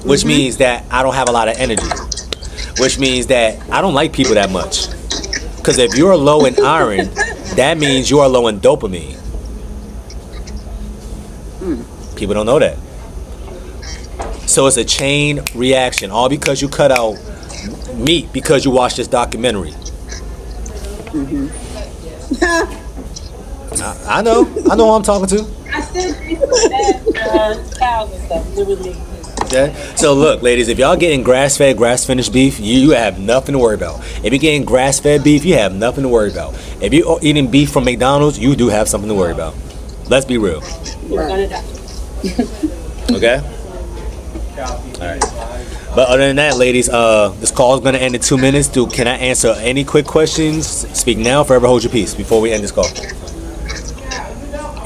Which means that I don't have a lot of energy. Which means that I don't like people that much. Because if you're low in iron, that means you are low in dopamine. People don't know that. So it's a chain reaction. All because you cut out meat because you watched this documentary. I know who I'm talking to. I still think that cows and stuff. It was me. Okay. So look, ladies, if y'all getting grass-fed, grass-finished beef, you have nothing to worry about. If you're getting grass-fed beef, you have nothing to worry about. If you're eating beef from McDonald's, you do have something to worry about. Let's be real. You're gonna die. Okay? Alright. But other than that, ladies, this call is going to end in 2 minutes. Can I answer any quick questions? Speak now, forever hold your peace before we end this call.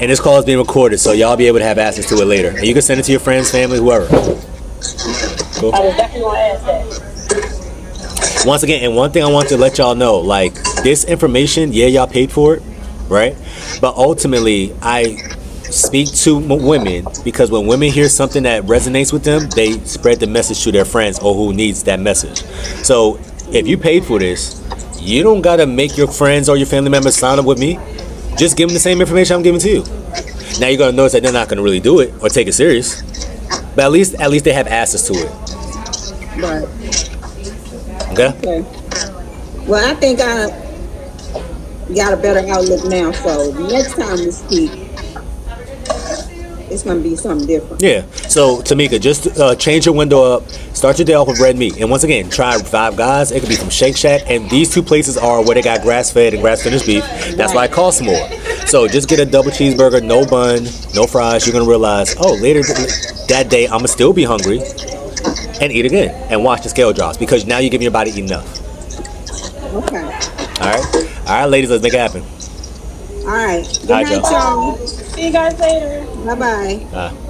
And this call is being recorded, so y'all be able to have access to it later. And you can send it to your friends, family, whoever. Cool? I was definitely gonna ask that. Once again, and one thing I want to let y'all know, like, this information, yeah, y'all paid for it, right? But ultimately, I speak to women because when women hear something that resonates with them, they spread the message to their friends or who needs that message. So if you paid for this, you don't gotta make your friends or your family members sign up with me. Just give them the same information I'm giving to you. Now you're gonna notice that they're not gonna really do it or take it serious, but at least they have access to it. Right. Okay. Okay. Well, I think I got a better outlook now. So next time we speak, it's gonna be something different. Yeah. So Tamika, just change your window up. Start your day off with red meat, and once again, try Five Guys. It could be from Shake Shack, and these two places are where they got grass-fed and grass-finished beef. That's why it costs more. So just get a double cheeseburger, no bun, no fries. You're gonna realize, oh, later that day, I'ma still be hungry, and eat again, and watch the scale drops because now you're giving your body enough. Okay. All right, ladies, let's make it happen. All right. Good All right, night, y'all. See you guys later. Bye bye. Bye.